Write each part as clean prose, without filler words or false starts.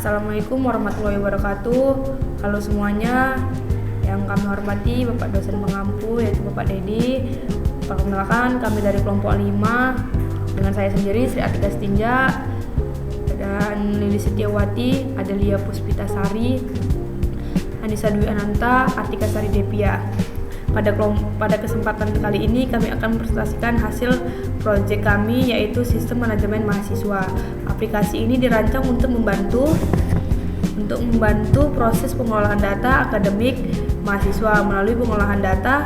Assalamualaikum warahmatullahi wabarakatuh. Halo semuanya, yang kami hormati Bapak dosen pengampu yaitu Bapak Dedi. Perkenalkan, kami dari kelompok 5 dengan saya sendiri Sri Atika Setinja dan Lilis Setiawati, Adelia Puspitasari, Anissa Dwi Ananta, Artika Sari Depia. Pada kesempatan kali ini kami akan mempresentasikan hasil proyek kami yaitu Sistem Manajemen Mahasiswa. Aplikasi ini dirancang untuk membantu proses pengolahan data akademik mahasiswa melalui pengolahan data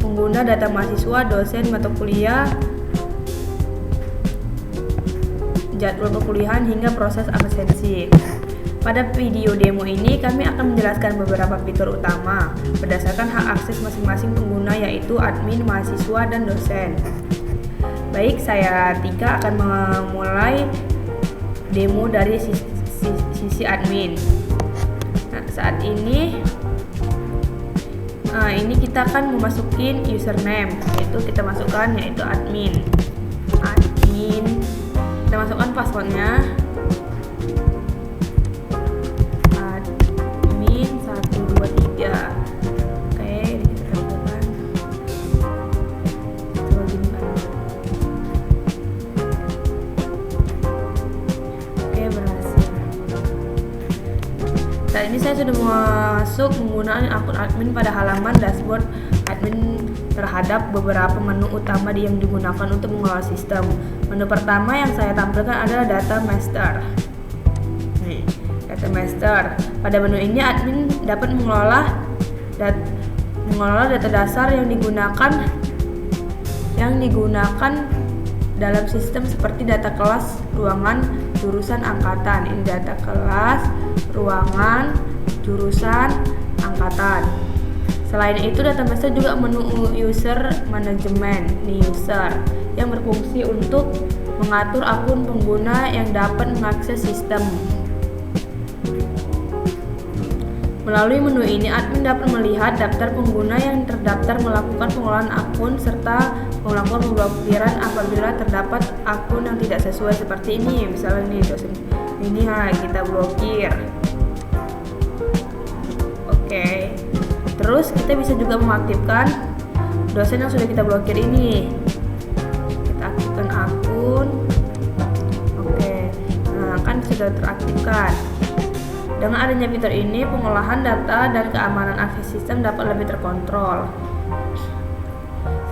pengguna, data mahasiswa, dosen, mata kuliah, jadwal perkuliahan hingga proses absensi. Pada video demo ini kami akan menjelaskan beberapa fitur utama berdasarkan hak akses masing-masing pengguna yaitu admin, mahasiswa, dan dosen. Baik, saya Tika akan memulai demo dari sisi admin. Nah, saat ini kita akan memasukin username, yaitu kita masukkan yaitu admin. Kita masukkan passwordnya. Saat ini saya sudah masuk menggunakan akun admin pada halaman dashboard admin terhadap beberapa menu utama yang digunakan untuk mengelola sistem. Menu pertama yang saya tampilkan adalah Data Master. Data Master. Pada menu ini admin dapat mengelola data dasar yang digunakan dalam sistem seperti data kelas, ruangan, jurusan, angkatan. Ini data kelas, ruangan, jurusan, angkatan. Selain itu, data master juga menu user management user yang berfungsi untuk mengatur akun pengguna yang dapat mengakses sistem. Melalui menu ini, admin dapat melihat daftar pengguna yang terdaftar melakukan pengolahan akun serta melakukan pemblokiran apabila terdapat akun yang tidak sesuai seperti ini. Misalnya nih dosen ini kita blokir. Oke. Terus kita bisa juga mengaktifkan dosen yang sudah kita blokir ini. Kita aktifkan akun. Oke. Nah, kan sudah teraktifkan. Dengan adanya fitur ini, pengolahan data dan keamanan akses sistem dapat lebih terkontrol.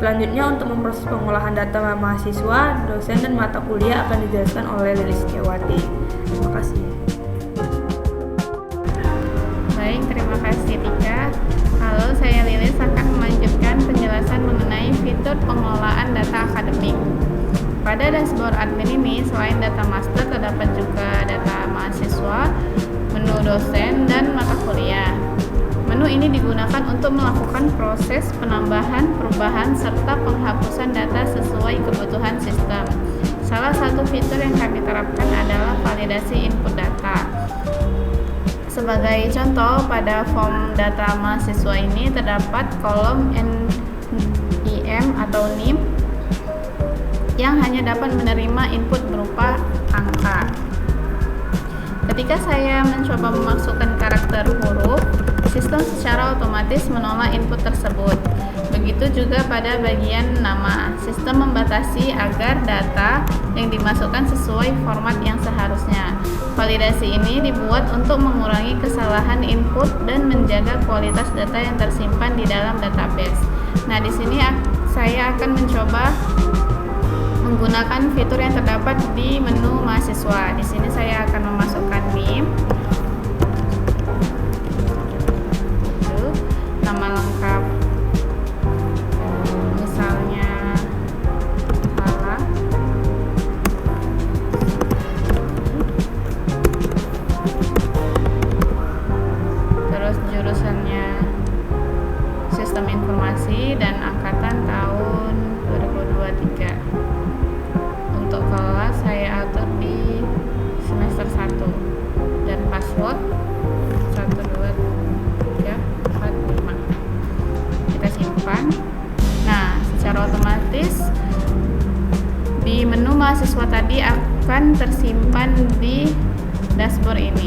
Selanjutnya, untuk memproses pengolahan data mahasiswa, dosen, dan mata kuliah akan dijelaskan oleh Lilis Setiawati. Terima kasih. Baik, terima kasih Tika. Halo, saya Lilis akan melanjutkan penjelasan mengenai fitur pengelolaan data akademik. Pada dashboard admin ini, selain data master, terdapat juga data mahasiswa, menu dosen, dan mata kuliah. Menu ini digunakan untuk melakukan proses penambahan, perubahan, serta penghapusan data sesuai kebutuhan sistem. Salah satu fitur yang kami terapkan adalah validasi input data. Sebagai contoh, pada form data mahasiswa ini terdapat kolom NIM atau NIM yang hanya dapat menerima input berupa angka. Ketika saya mencoba memasukkan karakter huruf, sistem secara otomatis menolak input tersebut. Begitu juga pada bagian nama, sistem membatasi agar data yang dimasukkan sesuai format yang seharusnya. Validasi ini dibuat untuk mengurangi kesalahan input dan menjaga kualitas data yang tersimpan di dalam database. Nah, di sini saya akan mencoba menggunakan fitur yang terdapat di menu mahasiswa. Di sini saya akan memasukkan NIM, nama lengkap, misalnya Lala, terus jurusannya Sistem Informasi dan angkatan tahun 2023. Untuk kelas saya atur di semester 1 dan password 1, 2, 3, 4, 5. Kita simpan. Nah, secara otomatis di menu mahasiswa tadi akan tersimpan di dashboard ini.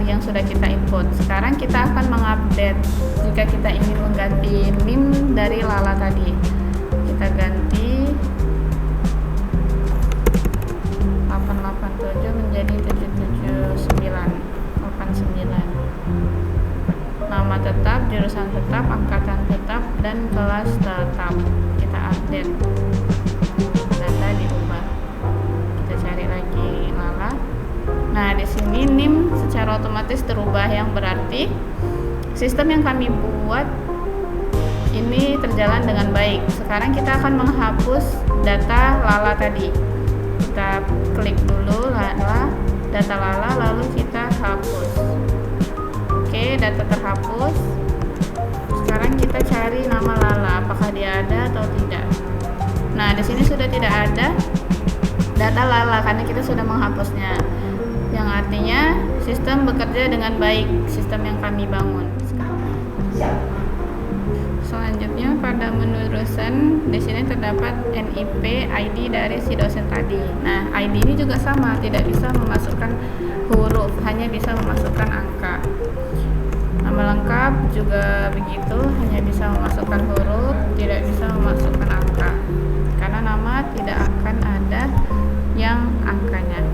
yang sudah kita input. Sekarang kita akan mengupdate jika kita ingin mengganti NIM dari Lala tadi. Kita ganti 887 menjadi 77989. Nama tetap, jurusan tetap, angkatan tetap, dan kelas tetap. Kita update. Data diubah. Kita cari lagi Lala. Nah, di sini NIM secara otomatis terubah, yang berarti sistem yang kami buat ini terjalan dengan baik. Sekarang kita akan menghapus data Lala tadi. Kita klik dulu Lala, data Lala, lalu kita hapus. Oke, data terhapus. Sekarang kita cari nama Lala, apakah dia ada atau tidak. Nah, di sini sudah tidak ada data Lala karena kita sudah menghapusnya. Yang artinya sistem bekerja dengan baik, sistem yang kami bangun. Selanjutnya pada menu dosen, di sini terdapat NIP ID dari si dosen tadi. Nah, ID ini juga sama, tidak bisa memasukkan huruf, hanya bisa memasukkan angka. Nama lengkap juga begitu, hanya bisa memasukkan huruf, tidak bisa memasukkan angka. Karena nama tidak akan ada yang angkanya.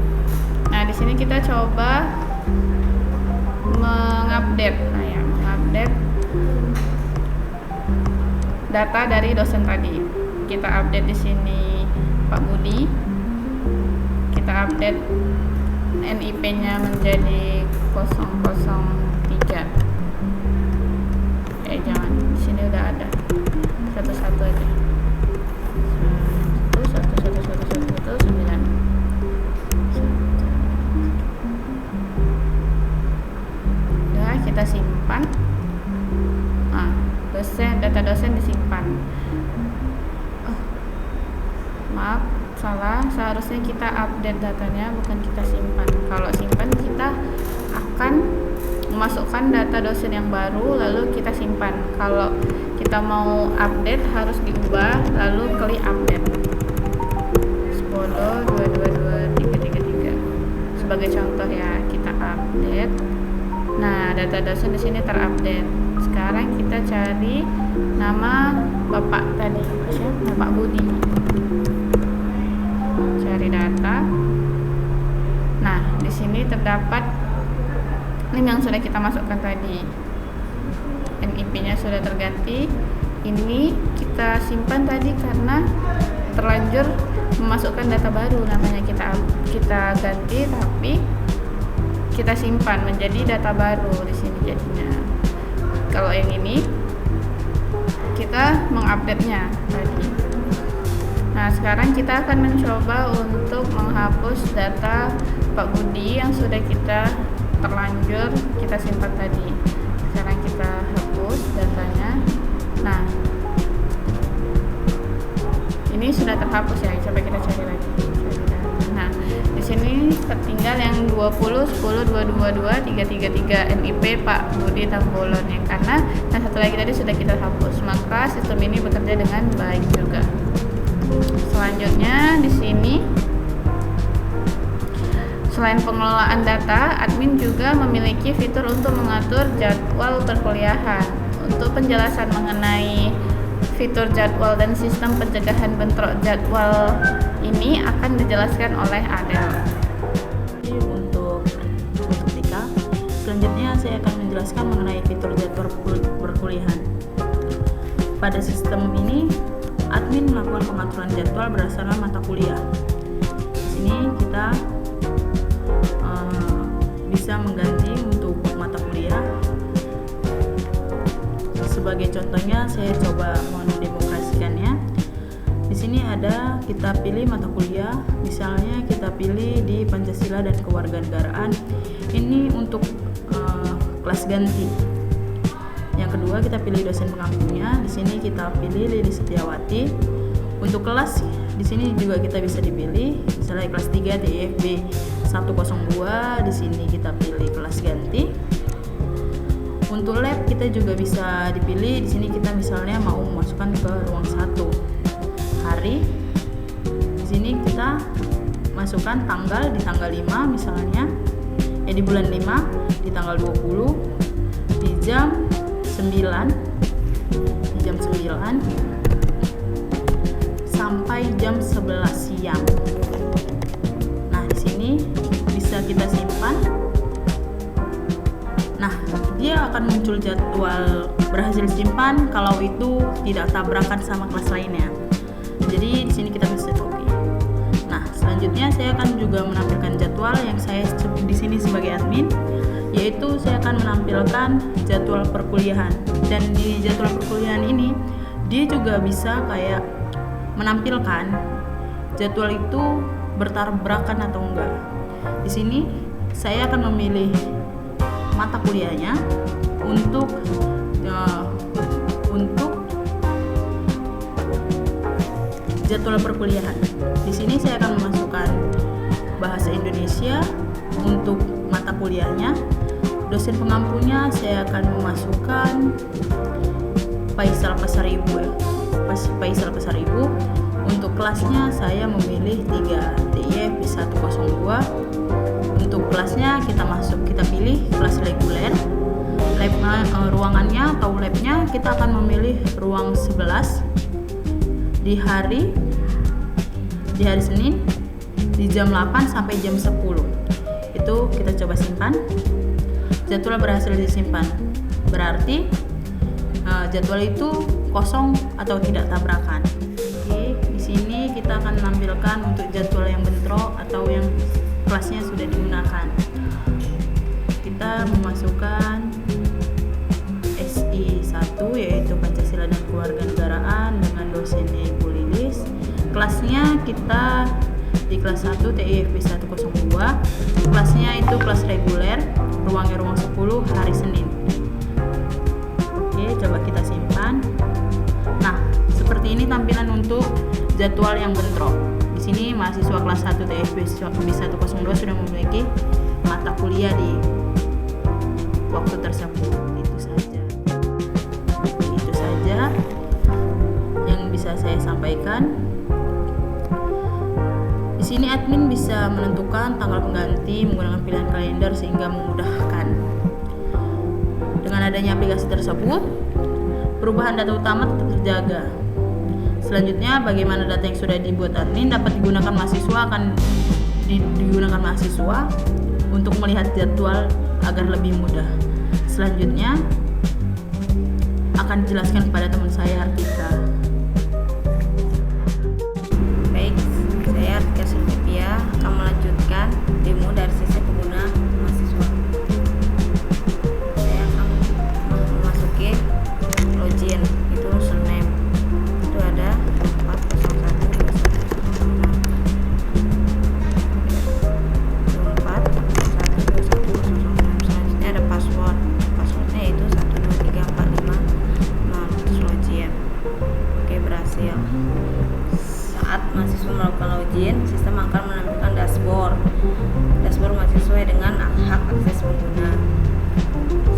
Nah, di sini kita coba mengupdate, mengupdate data dari dosen tadi. Kita update di sini Pak Budi. Kita update NIP-nya menjadi 003. Jangan, di sini udah ada. Satu-satu aja. 1111119. Kita simpan. Nah, data dosen disimpan. Maaf, salah. Seharusnya kita update datanya, bukan kita simpan. Kalau simpan, kita akan memasukkan data dosen yang baru, lalu kita simpan. Kalau kita mau update, harus diubah, lalu klik update. 10222333. Sebagai contoh ya, kita update. Nah, data dosen di sini terupdate. Sekarang kita cari nama Bapak tadi, Bapak Budi. Cari data. Nah, di sini terdapat NIM yang sudah kita masukkan tadi. NIP-nya sudah terganti. Ini kita simpan tadi karena terlanjur memasukkan data baru, namanya kita ganti, tapi kita simpan menjadi data baru di sini jadinya. Kalau yang ini kita mengupdate-nya tadi. Nah, sekarang kita akan mencoba untuk menghapus data Pak Budi yang sudah kita terlanjur kita simpan tadi. Sekarang kita hapus datanya. Nah, ini sudah terhapus ya. Coba kita cari lagi. Nah, di sini tertinggal yang 20 10 222 333 NIP Pak Budi Tambolon, yang karena yang satu lagi tadi sudah kita hapus, maka sistem ini bekerja dengan baik juga. Selanjutnya di sini selain pengelolaan data, admin juga memiliki fitur untuk mengatur jadwal perkuliahan. Untuk penjelasan mengenai fitur jadwal dan sistem pencegahan bentrok jadwal ini akan dijelaskan oleh Adel. Untuk ketika selanjutnya saya akan menjelaskan mengenai fitur jadwal perkuliahan. Pada sistem ini, admin melakukan pengaturan jadwal berdasarkan mata kuliah. Di sini kita bisa mengganti untuk mata kuliah. Sebagai contohnya, saya coba mendemonstrasikannya. Di sini ada, kita pilih mata kuliah, misalnya kita pilih di Pancasila dan Kewarganegaraan. Ini untuk kelas ganti. Yang kedua, kita pilih dosen pengampunya. Di sini kita pilih Lili Setiawati. Untuk kelas, di sini juga kita bisa dipilih, misalnya kelas 3 DFB 102. Di sini kita pilih kelas ganti. Untuk lab kita juga bisa dipilih. Di sini kita misalnya mau memasukkan ke ruang 1 hari. Di sini kita masukkan tanggal di tanggal 5 misalnya. di bulan 5 di tanggal 20 di jam 9 sampai jam 11 siang. Nah, di sini bisa kita simpan. Nah, dia akan muncul jadwal berhasil simpan kalau itu tidak tabrakan sama kelas lainnya. Jadi di sini kita bisa copy. Nah, selanjutnya saya akan juga menampilkan jadwal yang saya di sini sebagai admin, yaitu saya akan menampilkan jadwal perkuliahan. Dan di jadwal perkuliahan ini dia juga bisa kayak menampilkan jadwal itu bertabrakan atau enggak. Di sini saya akan memilih mata kuliahnya untuk jadwal perkuliahan. Di sini saya akan memasukkan bahasa Indonesia untuk mata kuliahnya. Dosen pengampunya saya akan memasukkan Faisal Pasaribu ya. Faisal Pasaribu. Untuk kelasnya saya memilih 3 TIF 102. Untuk kelasnya kita pilih kelas reguler. Ruangannya atau labnya kita akan memilih ruang 11 di hari Senin di jam 8 sampai jam 10. Itu kita coba simpan. Jadwal berhasil disimpan. Berarti jadwal itu kosong atau tidak tabrakan. Oke, di sini kita akan menampilkan untuk jadwal yang bentrok atau yang kelasnya sudah digunakan. Kita memasukkan SI 1 yaitu Pancasila dan Kewarganegaraan dengan dosennya Ibu Lilis. Kelasnya kita di kelas 1 TIFB 102. Kelasnya itu kelas reguler, ruangnya ruang 10 hari Senin. Oke, coba kita simpan. Nah, seperti ini tampilan untuk jadwal yang bentrok. Di sini mahasiswa kelas 1 TIFB 102 sudah memiliki mata kuliah di waktu tersebut. Itu saja yang bisa saya sampaikan. Di sini admin bisa menentukan tanggal pengganti menggunakan pilihan kalender sehingga memudahkan. Dengan adanya aplikasi tersebut, perubahan data utama tetap terjaga. Selanjutnya, bagaimana data yang sudah dibuat admin dapat digunakan mahasiswa digunakan mahasiswa untuk melihat jadwal agar lebih mudah. Selanjutnya akan dijelaskan kepada teman saya Artika. Baik, saya Artika Sylvia akan melanjutkan demo dari sisi pengguna mahasiswa. Saya akan memasuki login, itu username. Itu ada 4012106. Selanjutnya ada password. Passwordnya itu 123456. Terus login. Oke, berhasil. Saat mahasiswa melakukan login, sistem akan menampilkan dashboard. Dashboard mahasiswa dengan hak akses pengguna.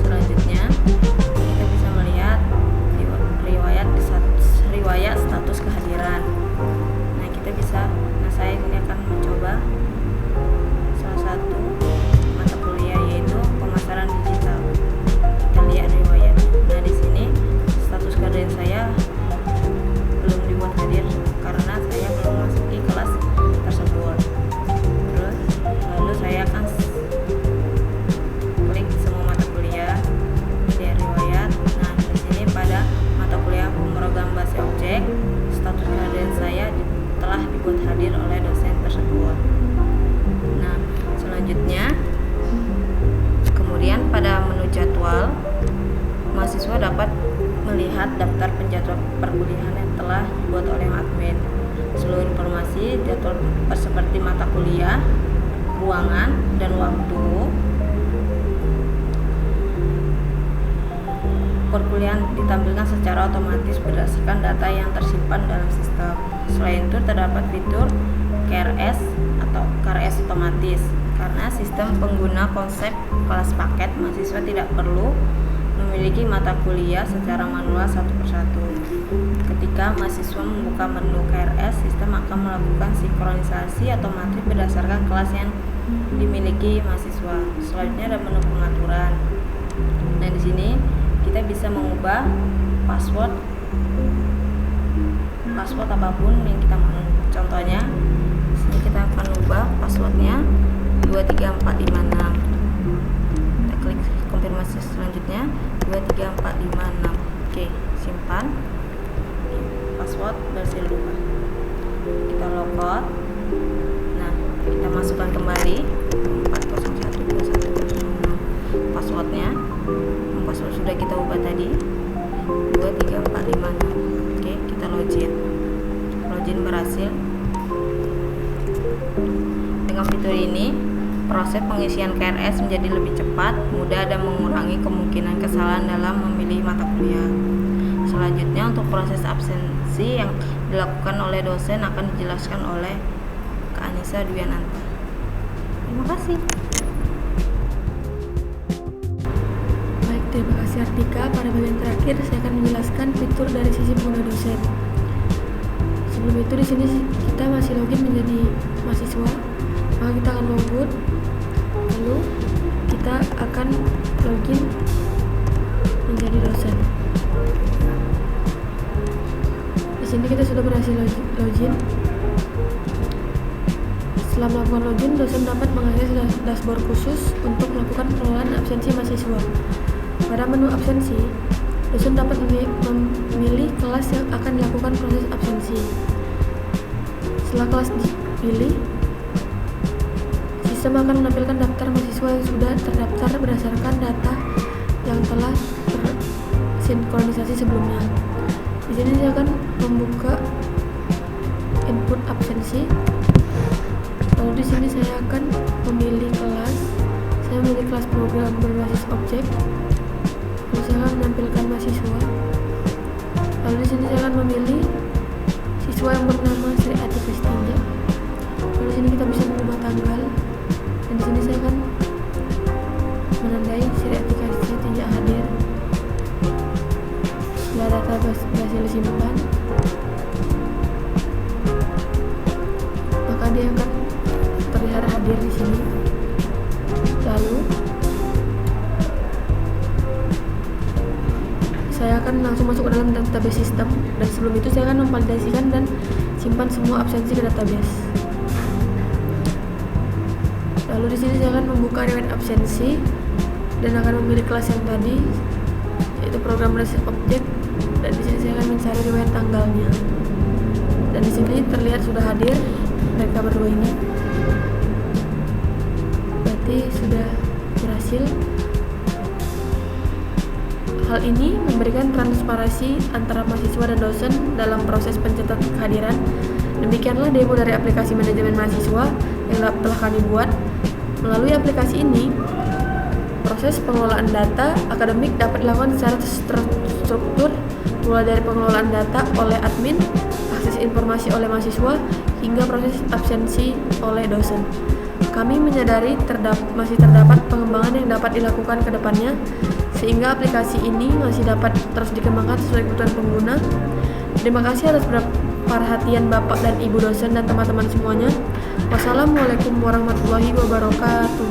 Selanjutnya, kita bisa melihat riwayat status kehadiran. Saya ini akan mencoba salah satu mata kuliah yaitu pemasaran digital. Kita lihat riwayat. Nah, di sini status kehadiran saya belum dibuat hadir karena saya belum memasuki kelas tersebut. Lalu saya akan klik semua mata kuliah, lihat riwayat. Nah, di sini pada mata kuliah pemrograman bahasa objek, status kehadiran saya telah dibuat hadir oleh dosen tersebut. Nah, selanjutnya kemudian pada menu jadwal, mahasiswa dapat melihat daftar penjadwal perkuliahan yang telah dibuat oleh admin. Seluruh informasi jadwal seperti mata kuliah, ruangan, dan waktu perkuliahan ditampilkan secara otomatis berdasarkan data yang tersimpan dalam sistem. Selain itu, terdapat fitur KRS atau KRS otomatis. Karena sistem pengguna konsep kelas paket, mahasiswa tidak perlu memiliki mata kuliah secara manual satu persatu. Ketika mahasiswa membuka menu KRS, sistem akan melakukan sinkronisasi otomatis berdasarkan kelas yang dimiliki mahasiswa. Selanjutnya ada menu pengaturan. Nah, di sini kita bisa mengubah password apapun yang kita mau. Contohnya, di sini kita akan ubah passwordnya 23456. Kita klik konfirmasi selanjutnya 23456. Oke, simpan. Password berhasil berubah. Kita logout. Nah, kita masukkan kembali 4012106 passwordnya. Password sudah kita ubah tadi 23456. Oke, kita login berhasil. Dengan fitur ini, proses pengisian KRS menjadi lebih cepat, mudah, dan mengurangi kemungkinan kesalahan dalam memilih mata kuliah. Selanjutnya, untuk proses absensi yang dilakukan oleh dosen akan dijelaskan oleh Kak Anissa Dwiananta. Terima kasih. Baik, terima kasih Artika. Pada bagian terakhir saya akan menjelaskan fitur dari sisi pengguna dosen. Sebelum itu di sini kita masih login menjadi mahasiswa, maka kita akan logout, lalu kita akan login menjadi dosen. Di sini kita sudah berhasil login. Setelah melakukan login, dosen dapat mengakses dashboard khusus untuk melakukan pengelolaan absensi mahasiswa. Pada menu absensi, dosen dapat memilih kelas yang akan dilakukan proses absensi. Setelah kelas dipilih, sistem akan menampilkan daftar mahasiswa yang sudah terdaftar berdasarkan data yang telah tersinkronisasi sebelumnya. Di sini saya akan membuka input absensi. Lalu di sini saya akan memilih kelas. Saya memilih kelas program berbasis objek. Lalu saya akan menampilkan mahasiswa. Lalu di sini saya akan memilih siswa yang bernama Sri Atika Setinja. Lalu di sini kita bisa mengubah tanggal. Dan di sini saya akan menandai Sri Atika Setinja hadir. Setelah data berhasil disimpan, maka dia akan terlihat hadir di sini. Lalu saya akan langsung masuk ke dalam database sistem, dan sebelum itu saya akan memvalidasikan dan simpan semua absensi ke database. Lalu di sini saya akan membuka riwayat absensi dan akan memilih kelas yang tadi, yaitu program berbasis objek, dan di sini saya akan mencari riwayat tanggalnya. Dan di sini terlihat sudah hadir mereka berdua ini. Berarti sudah berhasil. Hal ini memberikan transparansi antara mahasiswa dan dosen dalam proses pencatatan kehadiran. Demikianlah demo dari aplikasi manajemen mahasiswa yang telah kami buat. Melalui aplikasi ini, proses pengelolaan data akademik dapat dilakukan secara terstruktur, mulai dari pengelolaan data oleh admin, akses informasi oleh mahasiswa, hingga proses absensi oleh dosen. Kami menyadari masih terdapat pengembangan yang dapat dilakukan ke depannya, sehingga aplikasi ini masih dapat terus dikembangkan sesuai kebutuhan pengguna. Terima kasih atas perhatian Bapak dan Ibu dosen dan teman-teman semuanya. Wassalamualaikum warahmatullahi wabarakatuh.